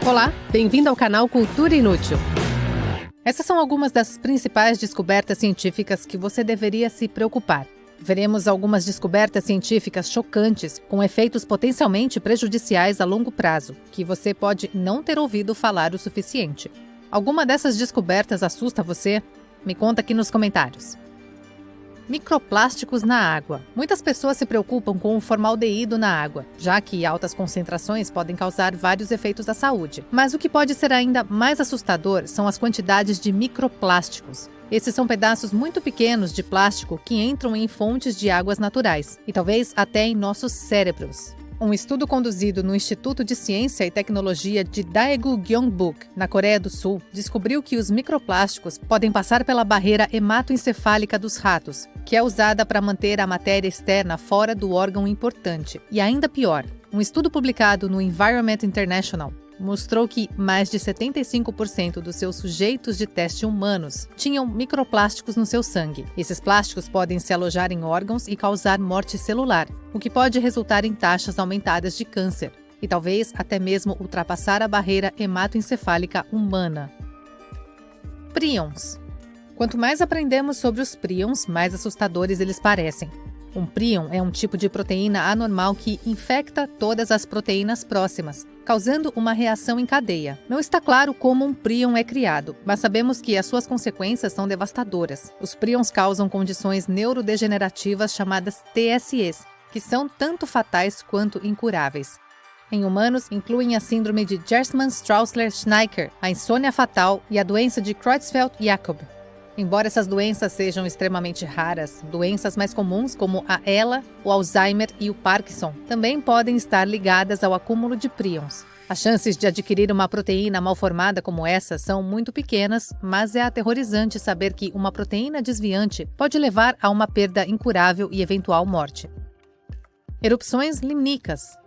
Olá, bem-vindo ao canal Cultura Inútil. Essas são algumas das principais descobertas científicas que você deveria se preocupar. Veremos algumas descobertas científicas chocantes com efeitos potencialmente prejudiciais a longo prazo, que você pode não ter ouvido falar o suficiente. Alguma dessas descobertas assusta você? Me conta aqui nos comentários. Microplásticos na água. Muitas pessoas se preocupam com o formaldeído na água, já que altas concentrações podem causar vários efeitos à saúde. Mas o que pode ser ainda mais assustador são as quantidades de microplásticos. Esses são pedaços muito pequenos de plástico que entram em fontes de águas naturais e talvez até em nossos cérebros. Um estudo conduzido no Instituto de Ciência e Tecnologia de Daegu Gyeongbuk, na Coreia do Sul, descobriu que os microplásticos podem passar pela barreira hematoencefálica dos ratos, que é usada para manter a matéria externa fora do órgão importante. E ainda pior, um estudo publicado no Environment International mostrou que mais de 75% dos seus sujeitos de teste humanos tinham microplásticos no seu sangue. Esses plásticos podem se alojar em órgãos e causar morte celular, o que pode resultar em taxas aumentadas de câncer e talvez até mesmo ultrapassar a barreira hematoencefálica humana. Príons. Quanto mais aprendemos sobre os príons, mais assustadores eles parecem. Um príon é um tipo de proteína anormal que infecta todas as proteínas próximas, causando uma reação em cadeia. Não está claro como um príon é criado, mas sabemos que as suas consequências são devastadoras. Os príons causam condições neurodegenerativas chamadas TSEs, que são tanto fatais quanto incuráveis. Em humanos, incluem a síndrome de Gerstmann-Straussler-Scheinker, a insônia fatal e a doença de Creutzfeldt-Jakob. Embora essas doenças sejam extremamente raras, doenças mais comuns como a ELA, o Alzheimer e o Parkinson também podem estar ligadas ao acúmulo de príons. As chances de adquirir uma proteína mal formada como essa são muito pequenas, mas é aterrorizante saber que uma proteína desviante pode levar a uma perda incurável e eventual morte. Erupções limníquas.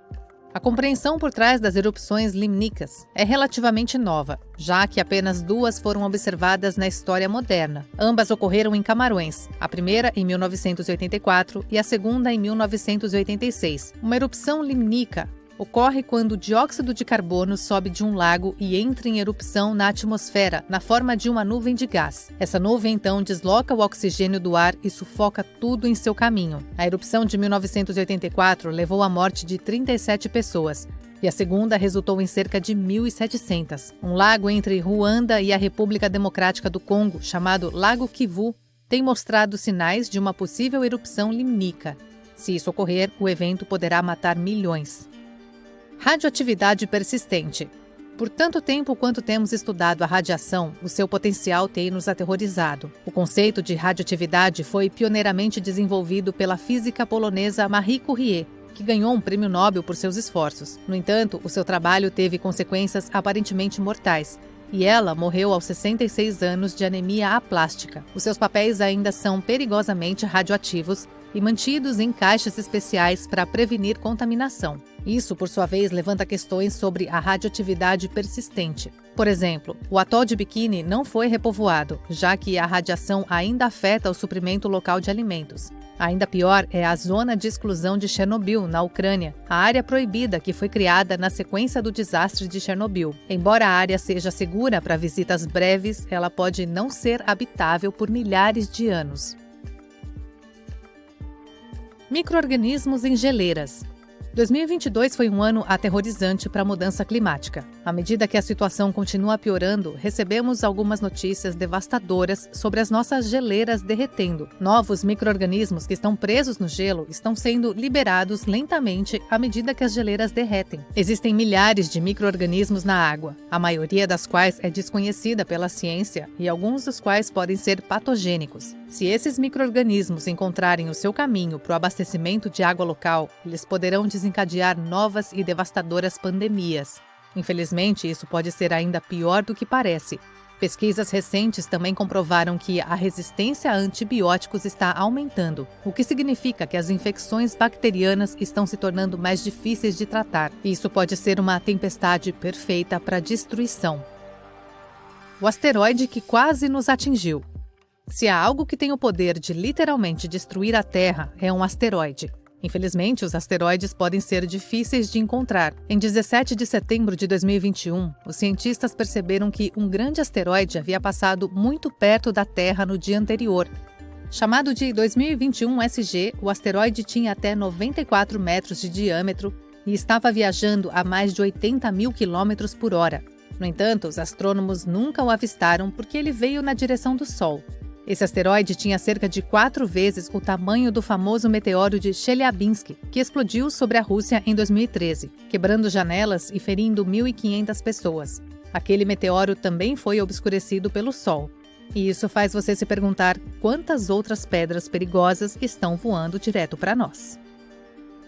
A compreensão por trás das erupções limníquas é relativamente nova, já que apenas 2 foram observadas na história moderna. Ambas ocorreram em Camarões, a primeira em 1984 e a segunda em 1986. Uma erupção limníca ocorre quando o dióxido de carbono sobe de um lago e entra em erupção na atmosfera, na forma de uma nuvem de gás. Essa nuvem, então, desloca o oxigênio do ar e sufoca tudo em seu caminho. A erupção de 1984 levou à morte de 37 pessoas, e a segunda resultou em cerca de 1.700. Um lago entre Ruanda e a República Democrática do Congo, chamado Lago Kivu, tem mostrado sinais de uma possível erupção limníca. Se isso ocorrer, o evento poderá matar milhões. Radioatividade persistente. Por tanto tempo quanto temos estudado a radiação, o seu potencial tem nos aterrorizado. O conceito de radioatividade foi pioneiramente desenvolvido pela física polonesa Marie Curie, que ganhou um prêmio Nobel por seus esforços. No entanto, o seu trabalho teve consequências aparentemente mortais, e ela morreu aos 66 anos de anemia aplástica. Os seus papéis ainda são perigosamente radioativos e mantidos em caixas especiais para prevenir contaminação. Isso, por sua vez, levanta questões sobre a radioatividade persistente. Por exemplo, o atol de Bikini não foi repovoado, já que a radiação ainda afeta o suprimento local de alimentos. Ainda pior é a zona de exclusão de Chernobyl, na Ucrânia, a área proibida que foi criada na sequência do desastre de Chernobyl. Embora a área seja segura para visitas breves, ela pode não ser habitável por milhares de anos. Micro-organismos em geleiras. 2022 foi um ano aterrorizante para a mudança climática. À medida que a situação continua piorando, recebemos algumas notícias devastadoras sobre as nossas geleiras derretendo. Novos micro-organismos que estão presos no gelo estão sendo liberados lentamente à medida que as geleiras derretem. Existem milhares de micro-organismos na água, a maioria das quais é desconhecida pela ciência e alguns dos quais podem ser patogênicos. Se esses micro-organismos encontrarem o seu caminho para o abastecimento de água local, eles poderão desencadear novas e devastadoras pandemias. Infelizmente, isso pode ser ainda pior do que parece. Pesquisas recentes também comprovaram que a resistência a antibióticos está aumentando, o que significa que as infecções bacterianas estão se tornando mais difíceis de tratar. Isso pode ser uma tempestade perfeita para destruição. O asteroide que quase nos atingiu. Se há algo que tem o poder de literalmente destruir a Terra, é um asteroide. Infelizmente, os asteroides podem ser difíceis de encontrar. Em 17 de setembro de 2021, os cientistas perceberam que um grande asteroide havia passado muito perto da Terra no dia anterior. Chamado de 2021 SG, o asteroide tinha até 94 metros de diâmetro e estava viajando a mais de 80 mil quilômetros por hora. No entanto, os astrônomos nunca o avistaram porque ele veio na direção do Sol. Esse asteroide tinha cerca de 4 vezes o tamanho do famoso meteoro de Chelyabinsk, que explodiu sobre a Rússia em 2013, quebrando janelas e ferindo 1.500 pessoas. Aquele meteoro também foi obscurecido pelo Sol. E isso faz você se perguntar quantas outras pedras perigosas estão voando direto para nós.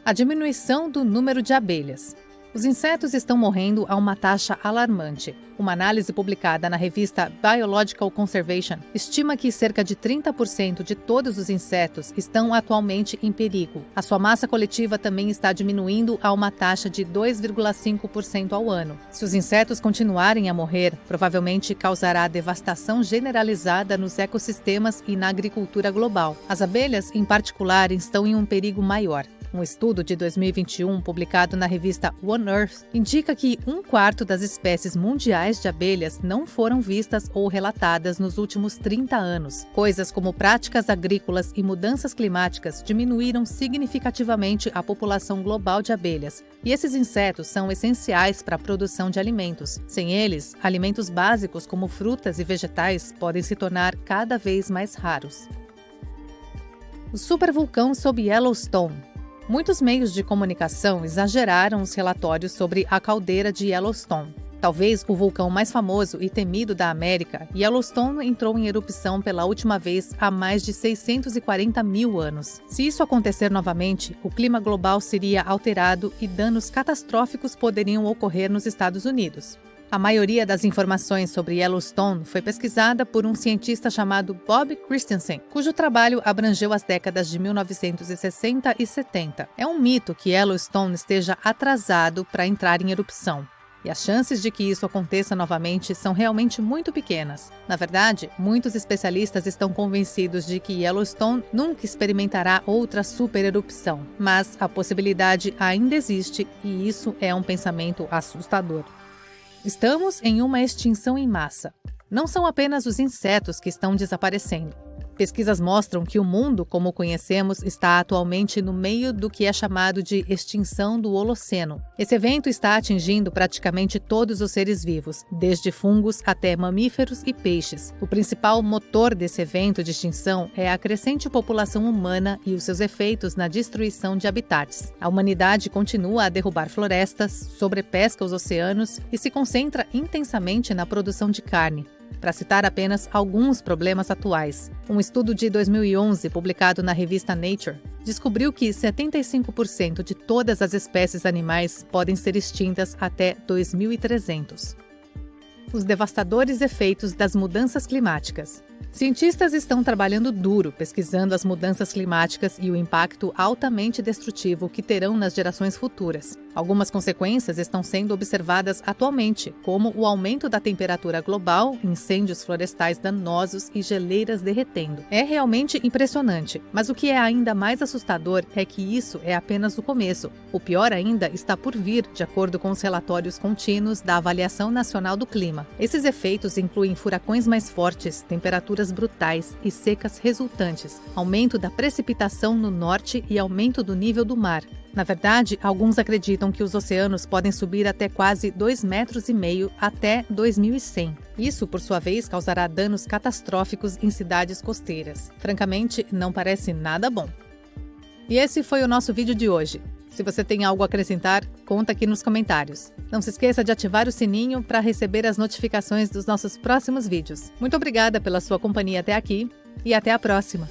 A diminuição do número de abelhas. Os insetos estão morrendo a uma taxa alarmante. Uma análise publicada na revista Biological Conservation estima que cerca de 30% de todos os insetos estão atualmente em perigo. A sua massa coletiva também está diminuindo a uma taxa de 2,5% ao ano. Se os insetos continuarem a morrer, provavelmente causará devastação generalizada nos ecossistemas e na agricultura global. As abelhas, em particular, estão em um perigo maior. Um estudo de 2021, publicado na revista One Earth, indica que 1/4 das espécies mundiais de abelhas não foram vistas ou relatadas nos últimos 30 anos. Coisas como práticas agrícolas e mudanças climáticas diminuíram significativamente a população global de abelhas, e esses insetos são essenciais para a produção de alimentos. Sem eles, alimentos básicos como frutas e vegetais podem se tornar cada vez mais raros. O supervulcão sob Yellowstone. Muitos meios de comunicação exageraram os relatórios sobre a caldeira de Yellowstone. Talvez o vulcão mais famoso e temido da América, Yellowstone entrou em erupção pela última vez há mais de 640 mil anos. Se isso acontecer novamente, o clima global seria alterado e danos catastróficos poderiam ocorrer nos Estados Unidos. A maioria das informações sobre Yellowstone foi pesquisada por um cientista chamado Bob Christensen, cujo trabalho abrangeu as décadas de 1960 e 70. É um mito que Yellowstone esteja atrasado para entrar em erupção. E as chances de que isso aconteça novamente são realmente muito pequenas. Na verdade, muitos especialistas estão convencidos de que Yellowstone nunca experimentará outra supererupção. Mas a possibilidade ainda existe e isso é um pensamento assustador. Estamos em uma extinção em massa. Não são apenas os insetos que estão desaparecendo. Pesquisas mostram que o mundo, como o conhecemos, está atualmente no meio do que é chamado de extinção do Holoceno. Esse evento está atingindo praticamente todos os seres vivos, desde fungos até mamíferos e peixes. O principal motor desse evento de extinção é a crescente população humana e os seus efeitos na destruição de habitats. A humanidade continua a derrubar florestas, sobrepesca os oceanos e se concentra intensamente na produção de carne. Para citar apenas alguns problemas atuais, um estudo de 2011, publicado na revista Nature, descobriu que 75% de todas as espécies animais podem ser extintas até 2300. Os devastadores efeitos das mudanças climáticas. Cientistas estão trabalhando duro pesquisando as mudanças climáticas e o impacto altamente destrutivo que terão nas gerações futuras. Algumas consequências estão sendo observadas atualmente, como o aumento da temperatura global, incêndios florestais danosos e geleiras derretendo. É realmente impressionante, mas o que é ainda mais assustador é que isso é apenas o começo. O pior ainda está por vir, de acordo com os relatórios contínuos da Avaliação Nacional do Clima. Esses efeitos incluem furacões mais fortes, temperaturas brutais e secas resultantes, aumento da precipitação no norte e aumento do nível do mar. Na verdade, alguns acreditam que os oceanos podem subir até quase 2,5 metros até 2100. Isso, por sua vez, causará danos catastróficos em cidades costeiras. Francamente, não parece nada bom. E esse foi o nosso vídeo de hoje. Se você tem algo a acrescentar, conta aqui nos comentários. Não se esqueça de ativar o sininho para receber as notificações dos nossos próximos vídeos. Muito obrigada pela sua companhia até aqui e até a próxima!